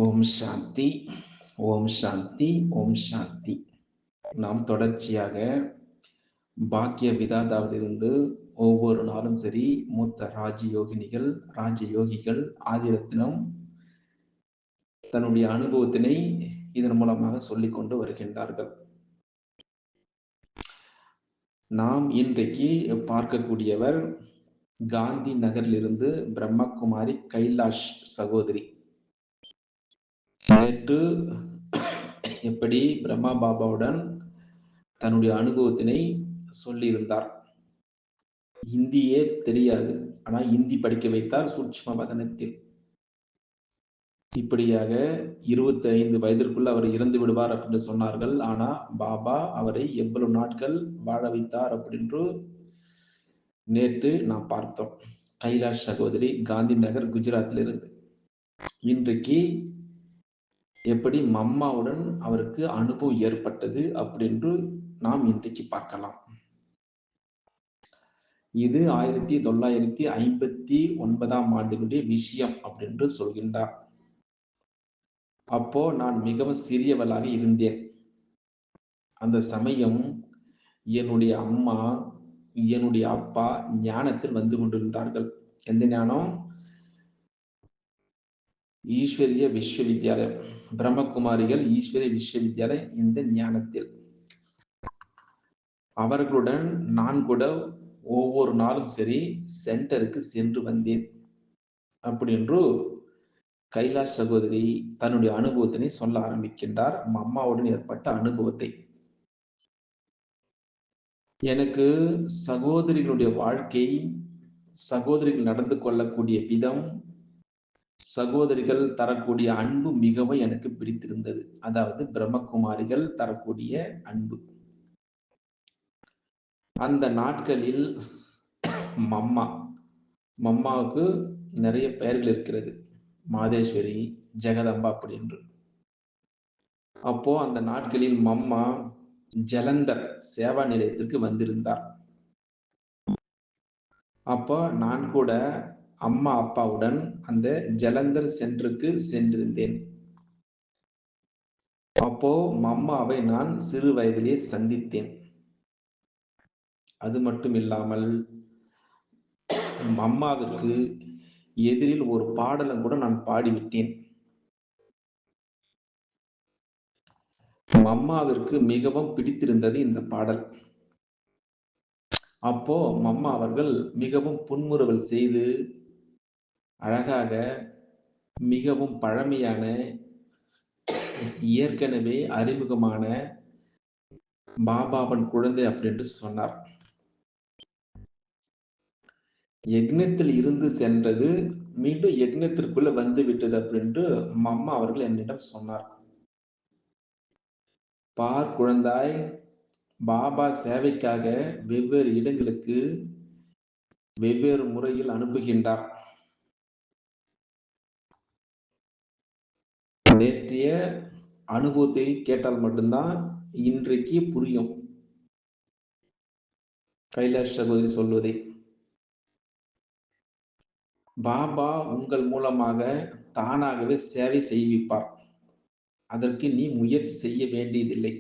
ஓம் சாந்தி, ஓம் சாந்தி, ஓம் சாந்தி. நாம் தொடர்ச்சியாக பாக்கிய விதாதாவிலிருந்து ஒவ்வொரு நாளும் சரி மூத்த ராஜயோகினிகள், ராஜயோகிகள் ஆதிரத்தினம் தன்னுடைய அனுபவத்தினை இதன் மூலமாக சொல்லிக் கொண்டு வருகின்றார்கள். நாம் இன்றைக்கு பார்க்கக்கூடியவர் காந்தி நகரிலிருந்து பிரம்மகுமாரி கைலாஷ் சகோதரி. நேற்று எப்படி பிரம்மா பாபாவுடன் தன்னுடைய அனுபவத்தினை சொல்லியிருந்தார். இந்தியே தெரியாது, ஆனா இந்தி படிக்க வைத்தார் சூட்சும வதனத்தில். இப்படியாக 25 வயதிற்குள்ள அவர் இறந்து விடுவார் அப்படின்னு சொன்னார்கள். ஆனா பாபா அவரை எவ்வளவு நாட்கள் வாழ வைத்தார் அப்படின்னு நேற்று நாம் பார்த்தோம். கைலாஷ் சகோதரி, காந்தி நகர், குஜராத்ல இருந்து. இன்றைக்கு எப்படி மம்மாவுடன் அவருக்கு அனுபவம் ஏற்பட்டது அப்படின்னு நாம் இன்றைக்கு பார்க்கலாம். இது 1959 ஆண்டினுடைய விஷயம் அப்படின்னு சொல்கின்றார். அப்போ நான் மிகவும் சிறியவளாக இருந்தேன். அந்த சமயம் என்னுடைய அம்மா, என்னுடைய அப்பா ஞானத்தில் வந்து கொண்டிருந்தார்கள். எந்த ஞானம்? ஈஸ்வரிய விஸ்வவித்யாலயம், பிரம்மகுமாரிகள் ஈஸ்வரிய விஸ்வவித்யாலயம். இந்த ஞானத்தில் அவர்களுடன் நான் கூட ஒவ்வொரு நாளும் சரி சென்டருக்கு சென்று வந்தேன் அப்படின்று கைலாஷ் சகோதரி தன்னுடைய அனுபவத்தினை சொல்ல ஆரம்பிக்கின்றார். அம்மாவுடன் ஏற்பட்ட அனுபவத்தை. எனக்கு சகோதரிகளுடைய வாழ்க்கை, சகோதரிகள் நடந்து கொள்ளக்கூடிய விதம், சகோதரிகள் தரக்கூடிய அன்பு மிகவும் எனக்கு பிடித்திருந்தது. அதாவது பிரம்மகுமாரிகள் தரக்கூடிய அன்பு. அந்த நாட்களில் மம்மாவுக்கு நிறைய பெயர்கள் இருக்கிறது. மாதேஸ்வரி, ஜெகதம்பா அப்படின்னு. அப்போ அந்த நாட்களில் மம்மா ஜலந்தர் சேவா நிலையத்திற்கு வந்திருந்தார். அப்போ நான் கூட அம்மா அப்பாவுடன் அந்த ஜலந்தர் சென்டருக்கு சென்றிருந்தேன். அப்போ மம்மாவை நான் சிறு வயதிலே சந்தித்தேன். அது மட்டும் இல்லாமல் அம்மாவிற்கு எதிரில் ஒரு பாடலும் கூட நான் பாடிவிட்டேன். மம்மாவிற்கு மிகவும் பிடித்திருந்தது இந்த பாடல். அப்போ மம்மா அவர்கள் மிகவும் புன்முறுவல் செய்து அழகாக மிகவும் பழமையான, ஏற்கனவே அறிமுகமான பாபாவின் குழந்தை அப்படின்னு சொன்னார். யக்னத்தில் இருந்து சென்றது மீண்டும் யக்னத்திற்குள்ள வந்து விட்டது அப்படின்ட்டு மம்மா அவர்கள் என்னிடம் சொன்னார். பார் குழந்தாய், பாபா சேவைக்காக வெவ்வேறு இடங்களுக்கு வெவ்வேறு முறையில் அனுப்புகின்றார். நேற்றைய அனுபவத்தை கேட்டால் மட்டும்தான் இன்றைக்கு புரியும். கைலாஷ் சகோதரி சொல்வதை, பாபா உங்கள் மூலமாக தானாகவே சேவை செய்விப்பார். அதற்கு நீ முயற்சி செய்ய வேண்டியதில்லை.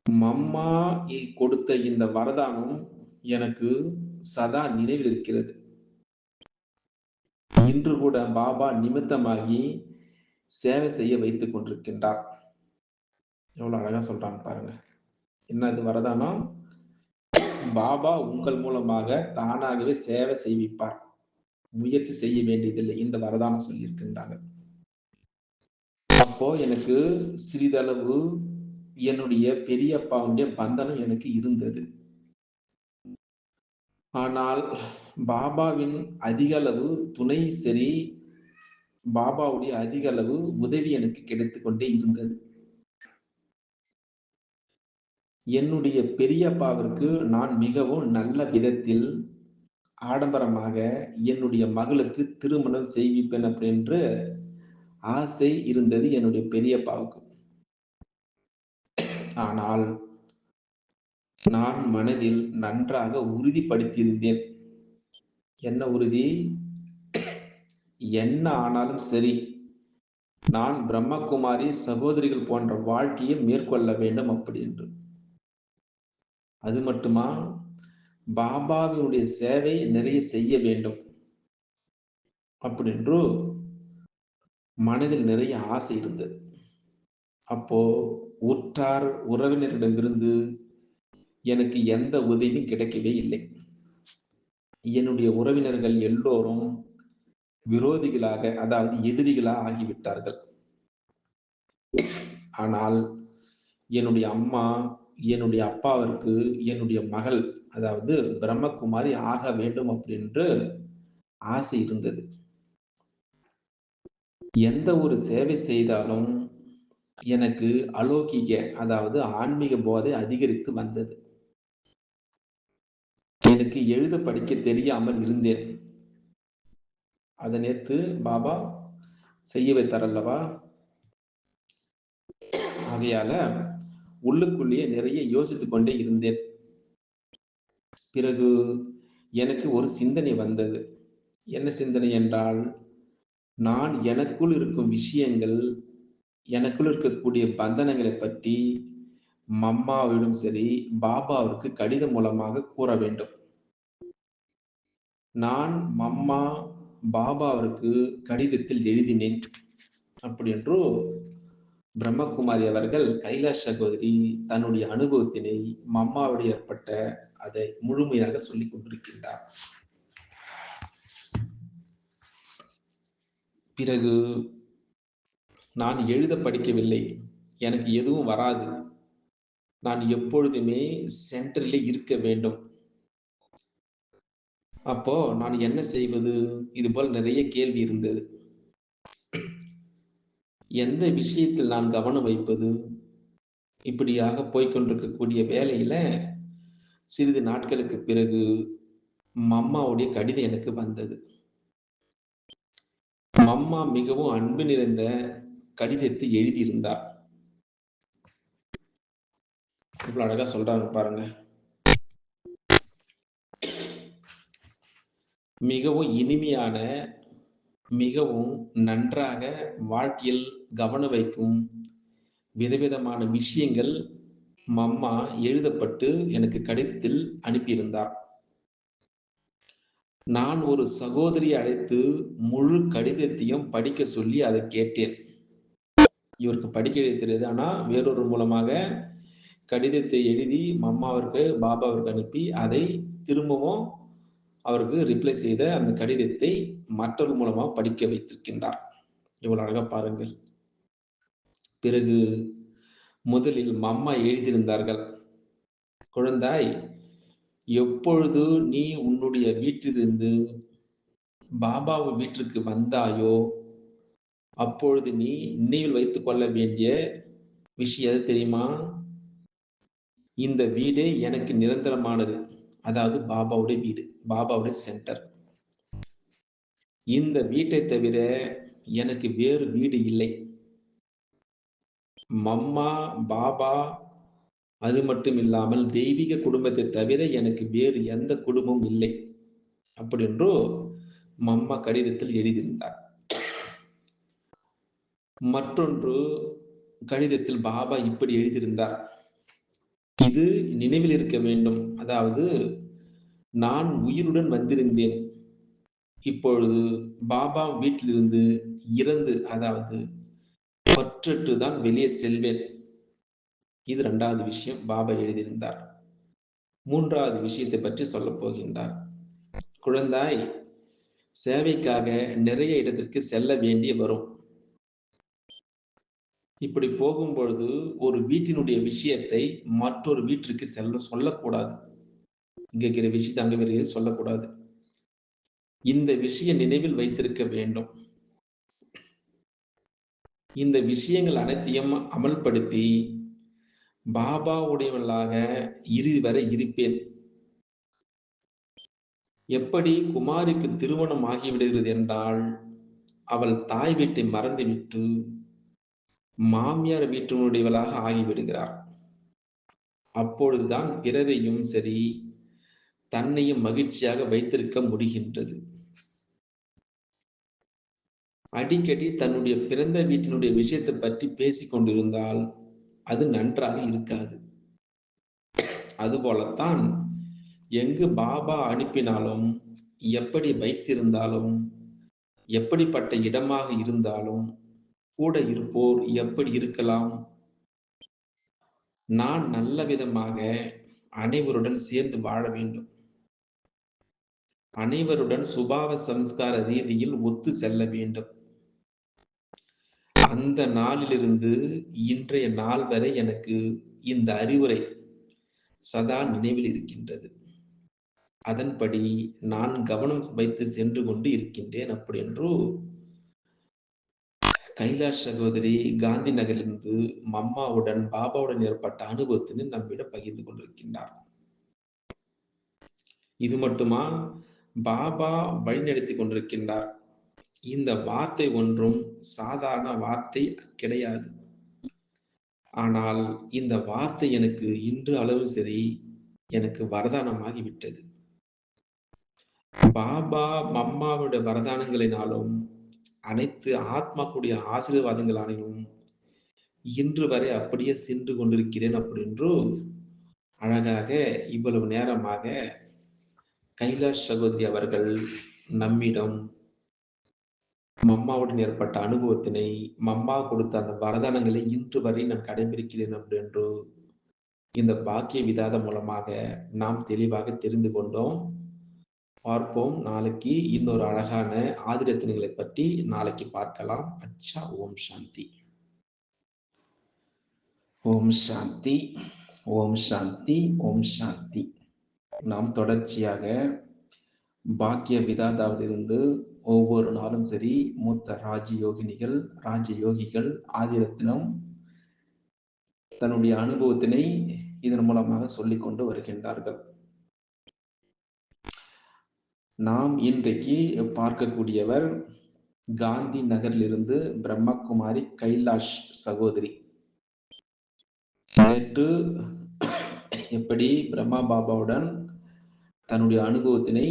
மம்மா கொடுத்த இந்த வரதானம் எனக்கு சதா நினைவில் இருக்கிறது. இன்று கூட பாபா நிமித்தமாகி சேவை செய்ய வைத்துக் கொண்டிருக்கின்றார். எவ்வளவு அழகா சொல்றாங்க பாருங்க. என்னது வரதானம்? பாபா உங்கள் மூலமாக தானாகவே சேவை செய்விப்பார், முயற்சி செய்ய வேண்டியதில்லை. இந்த வரதானம் சொல்லியிருக்கின்றாங்க. அப்போ எனக்கு சிறிதளவு என்னுடைய பெரியப்பாவுடைய பந்தனம் எனக்கு இருந்தது. ஆனால் பாபாவின் அதிக அளவு துணை சரி, பாபாவுடைய அதிக அளவு உதவி எனக்கு கிடைத்துக் கொண்டே இருந்தது. என்னுடைய பெரியப்பாவிற்கு நான் மிகவும் நல்ல விதத்தில் ஆடம்பரமாக என்னுடைய மகளுக்கு திருமணம் செய்விப்பேன் அப்படின்று ஆசை இருந்தது என்னுடைய பெரியப்பாவுக்கு. ஆனால் நான் மனதில் நன்றாக உறுதிப்படுத்தியிருந்தேன். என்ன உறுதி? என்ன ஆனாலும் சரி, நான் பிரம்மகுமாரி சகோதரிகள் போன்ற வாழ்க்கையை மேற்கொள்ள வேண்டும் அப்படி என்று. அது மட்டுமா, பாபாவினுடைய சேவை நிறைய செய்ய வேண்டும் அப்படின்று மனதில் நிறைய ஆசை இருந்தது. அப்போ உற்றார் உறவினரிடமிருந்து எனக்கு எந்த உதவியும் கிடைக்கவே இல்லை. என்னுடைய உறவினர்கள் எல்லோரும் விரோதிகளாக, அதாவது எதிரிகளாக ஆகிவிட்டார்கள். ஆனால் என்னுடைய அம்மா, என்னுடைய அப்பாவிற்கு என்னுடைய மகள், அதாவது பிரம்மகுமாரி ஆக வேண்டும் அப்படின்று ஆசை இருந்தது. எந்த ஒரு சேவை செய்தாலும் எனக்கு அலௌகிக, அதாவது ஆன்மீக போதை அதிகரித்து வந்தது. எனக்கு எழுத படிக்க தெரியாமல் இருந்தேன். அதை நேத்து பாபா செய்ய வைத்தார் அல்லவா? ஆகையால உள்ளுக்குள்ளேயே நிறைய யோசித்துக் கொண்டே இருந்தேன். பிறகு எனக்கு ஒரு சிந்தனை வந்தது. என்ன சிந்தனை என்றால், நான் எனக்குள் இருக்கும் விஷயங்கள், எனக்குள் இருக்கக்கூடிய பந்தனங்களை பற்றி மம்மாவிடம் சரி, பாபாவிற்கு கடிதம் மூலமாக கூற வேண்டும். நான் மம்மா, பாபாவிற்கு கடிதத்தில் எழுதினேன். அப்படி என்று பிரம்மகுமாரி அவர்கள் கைலாஷ் சகோதரி தன்னுடைய அனுபவத்தினை மம்மாவோடு ஏற்பட்ட அதை முழுமையாக சொல்லிக் கொண்டிருக்கின்றார். பிறகு நான் எழுத படிக்கவில்லை, எனக்கு எதுவும் வராது, நான் எப்பொழுதுமே சென்டரிலே இருக்க வேண்டும். அப்போ நான் என்ன செய்வது? இது போல் நிறைய கேள்வி இருந்தது. எந்த விஷயத்தில் நான் கவனம் வைப்பது? இப்படியாக போய்கொண்டிருக்கக்கூடிய வேலையில சிறிது நாட்களுக்கு பிறகு மம்மாவுடைய கடிதம் எனக்கு வந்தது. மம்மா மிகவும் அன்பு நிறைந்த கடிதத்தை எழுதியிருந்தார். இவ்வளவு அழகா சொல்றாங்க பாருங்க. மிகவும் இனிமையான, மிகவும் நன்றாக வாழ்க்கையில் கவனம் வைக்கும் விதவிதமான விஷயங்கள் மம்மா எழுதப்பட்டு எனக்கு கடிதத்தில் அனுப்பியிருந்தார். நான் ஒரு சகோதரியை அழைத்து முழு கடிதத்தையும் படிக்க சொல்லி அதை கேட்டேன். இவருக்கு படிக்க எழுத தெரியாது. ஆனா வேறொரு மூலமாக கடிதத்தை எழுதி மம்மாவிற்கு, பாபாவிற்கு அனுப்பி அதை திரும்பவும் அவருக்கு ரிப்ளை செய்த அந்த கடிதத்தை மற்றொரு மூலமாக படிக்க வைத்திருக்கின்றார். இவ்வளவு அழகா பாருங்கள். பிறகு முதலில் மம்மா எழுதியிருந்தார்கள், குழந்தாய், எப்பொழுது நீ உன்னுடைய வீட்டிலிருந்து பாபாவின் வீட்டிற்கு வந்தாயோ அப்பொழுது நீ நினைவில் வைத்துக் கொள்ள வேண்டிய விஷயம் எது தெரியுமா? இந்த வீடே எனக்கு நிரந்தரமானது. அதாவது பாபாவுடைய வீடு, பாபாவுடைய சென்டர். இந்த வீட்டை தவிர எனக்கு வேறு வீடு இல்லை. மம்மா, பாபா, அது மட்டும் இல்லாமல் தெய்வீக குடும்பத்தை தவிர எனக்கு வேறு எந்த குடும்பமும் இல்லை. அப்படி என்று மம்மா கடிதத்தில் எழுதியிருந்தார். மற்றொன்று கடிதத்தில் பாபா இப்படி எழுதியிருந்தார், இது நினைவில் இருக்க வேண்டும். அதாவது நான் உயிருடன் வந்திருந்தேன், இப்பொழுது பாபா வீட்டிலிருந்து இறந்து, அதாவது பற்றற்று தான் வெளியே செல்வேன். இது 2வது விஷயம் பாபா எழுதியிருந்தார். 3வது விஷயத்தை பற்றி சொல்லப் போகின்றார். குழந்தாய், சேவைக்காக நிறைய இடத்திற்கு செல்ல வேண்டிய வரும். இப்படி போகும்பொழுது ஒரு வீட்டினுடைய விஷயத்தை மற்றொரு வீட்டிற்கு சொல்லக்கூடாது. இங்க இருக்கிற விஷயத்தை அங்க வேற சொல்லக்கூடாது. இந்த விஷயம் நினைவில் வைத்திருக்க வேண்டும். இந்த விஷயங்கள் அனைத்தையும் அமல்படுத்தி பாபா உடையவளாக இறுதி வரை இருப்பேன். எப்படி குமாரிக்கு திருமணம் ஆகிவிடுகிறது என்றால், அவள் தாய் வீட்டை மறந்துவிட்டு மாமியார் வீட்டினுடையவளாக ஆகிவிடுகிறார். அப்பொழுதுதான் பிறரையும் சரி, தன்னையும் மகிழ்ச்சியாக வைத்திருக்க முடிகின்றது. அடிக்கடி தன்னுடைய பிறந்த வீட்டினுடைய விஷயத்தை பற்றி பேசிக் கொண்டிருந்தால் அது நன்றாக இருக்காது. அதுபோலத்தான் எங்கு பாபா அனுப்பினாலும், எப்படி வைத்திருந்தாலும், எப்படிப்பட்ட இடமாக இருந்தாலும், கூட இருப்போர் எப்படி இருக்கலாம்? நான் நல்ல விதமாக அனைவருடன் சேர்ந்து வாழ வேண்டும். அனைவருடன் சுபாவ சம்ஸ்கார ரீதியில் ஒத்து செல்ல வேண்டும். அந்த நாளிலிருந்து இன்றைய நாள் வரை எனக்கு இந்த அறிவுரை சதா நினைவில் இருக்கின்றது. அதன்படி நான் கவனம் வைத்து சென்று கொண்டு இருக்கின்றேன் அப்படி என்று கைலாஷ் சகோதரி காந்தி நகரிலிருந்து மம்மாவுடன் பாபாவுடன் ஏற்பட்ட அனுபவத்தினை நம்மிடம் பகிர்ந்து கொண்டிருக்கின்றார். இது மட்டுமா, பாபா வழிநடத்தி கொண்டிருக்கின்றார். இந்த வார்த்தை ஒன்றும் சாதாரண வார்த்தை கிடையாது. ஆனால் இந்த வார்த்தை எனக்கு இன்று அளவு சரி எனக்கு வரதானமாகி விட்டது. பாபா மம்மாவுடைய வரதானங்களினாலும் அனைத்து ஆத்மாக்குடைய ஆசீர்வாதங்களாலும் இன்று வரை அப்படியே சென்று கொண்டிருக்கிறேன் அப்படின்று அழகாக இவ்வளவு நேரமாக கைலாஷ் சகோதரி அவர்கள் நம்மிடம் மம்மாவுடன் ஏற்பட்ட அனுபவத்தினை, மம்மா கொடுத்த அந்த வரதானங்களை இன்று வரை நான் கடைபிடிக்கிறேன் அப்படின்று இந்த பாக்கிய விதாதம் மூலமாக நாம் தெளிவாக தெரிந்து கொண்டோம். பார்ப்போம் நாளைக்கு இன்னொரு அழகான ஆதிரத்தினங்களை பற்றி நாளைக்கு பார்க்கலாம். அச்சா, ஓம் சாந்தி. ஓம் சாந்தி, ஓம் சாந்தி, ஓம் சாந்தி. நாம் தொடர்ச்சியாக பாக்கிய விதாதாவிலிருந்து ஒவ்வொரு நாளும் சரி மூத்த ராஜயோகிகள் ஆதிரத்தினம் தன்னுடைய அனுபவத்தினை இதன் மூலமாக சொல்லிக் கொண்டு வருகின்றார்கள். நாம் இன்றைக்கு பார்க்கக்கூடியவர் காந்தி நகரிலிருந்து பிரம்மகுமாரி கைலாஷ் சகோதரி. நேற்று எப்படி பிரம்மா பாபாவுடன் தன்னுடைய அனுபவத்தினை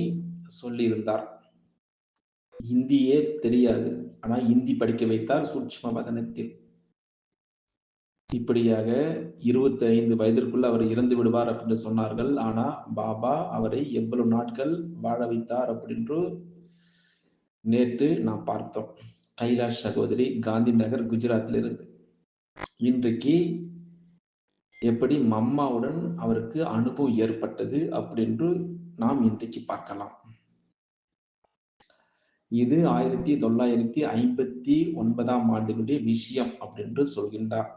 சொல்லியிருந்தார். இந்தியே தெரியாது, ஆனா இந்தி படிக்க வைத்தார் சூட்சும வதனத்தில். இப்படியாக 25 வயதிற்குள்ள அவர் இறந்து விடுவார் அப்படின்னு சொன்னார்கள். ஆனா பாபா அவரை எவ்வளவு நாட்கள் வாழ வைத்தார் அப்படின்று நேற்று நாம் பார்த்தோம். கைலாஷ் சகோதரி காந்தி நகர் குஜராத்தில் இருந்து இன்றைக்கு எப்படி மம்மாவுடன் அவருக்கு அனுபவம் ஏற்பட்டது அப்படின்று நாம் இன்றைக்கு பார்க்கலாம். இது 1959 ஆண்டினுடைய விஷயம் அப்படின்று சொல்கின்றார்.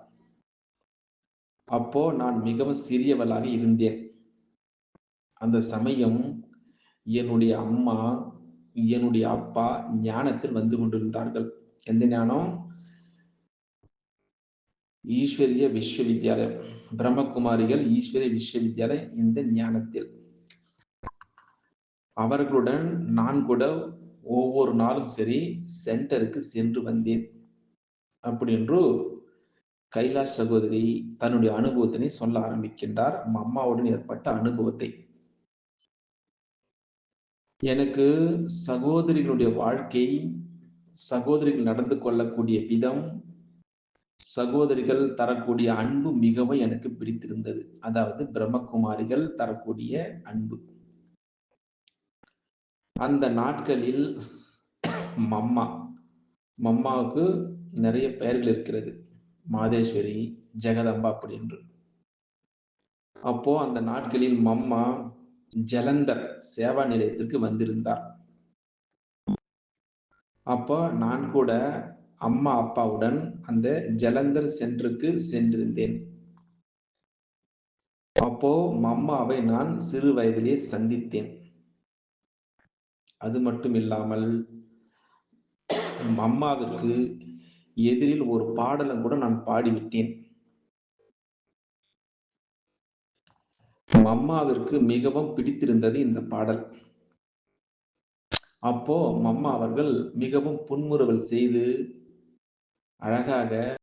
அப்போ நான் மிகவும் சிறியவளாக இருந்தேன். அந்த சமயம் என்னுடைய அம்மா என்னுடைய அப்பா ஞானத்தில் வந்து கொண்டிருந்தார்கள். எந்த ஞானம்? ஈஸ்வரிய விஸ்வவித்யாலயம், பிரம்மகுமாரிகள் ஈஸ்வரிய விஸ்வவித்யாலயம். இந்த ஞானத்தில் அவர்களுடன் நான் கூட ஒவ்வொரு நாளும் சரி சென்டருக்கு சென்று வந்தேன் அப்படி என்று கைலாஷ் சகோதரி தன்னுடைய அனுபவத்தினை சொல்ல ஆரம்பிக்கின்றார். அம்மாவுடன் ஏற்பட்ட அனுபவத்தை. எனக்கு சகோதரிகளுடைய வாழ்க்கை, சகோதரிகள் நடந்து கொள்ளக்கூடிய விதம், சகோதரிகள் தரக்கூடிய அன்பு மிகவும் எனக்கு பிடித்திருந்தது. அதாவது பிரம்மகுமாரிகள் தரக்கூடிய அன்பு. அந்த நாட்களில் மம்மாவுக்கு நிறைய பெயர்கள் இருக்கிறது. மாதேஸ்வரி, ஜெகதம்பா அப்படி என்று. அப்போ அந்த நாட்களில் மம்மா ஜலந்தர் சேவா நிலையத்திற்கு வந்திருந்தார். அப்போ நான் கூட அம்மா அப்பாவுடன் அந்த ஜலந்தர் சென்டருக்கு சென்றிருந்தேன். அப்போ மம்மாவை நான் சிறு வயதிலே சந்தித்தேன். அது மட்டும் இல்லாமல் அம்மாவிற்கு எதிரில் ஒரு பாடலும் கூட நான் பாடிவிட்டேன். மம்மாவிற்கு மிகவும் பிடித்திருந்தது இந்த பாடல். அப்போ மம்மா அவர்கள் மிகவும் புன்முறுவல் செய்து அழகாக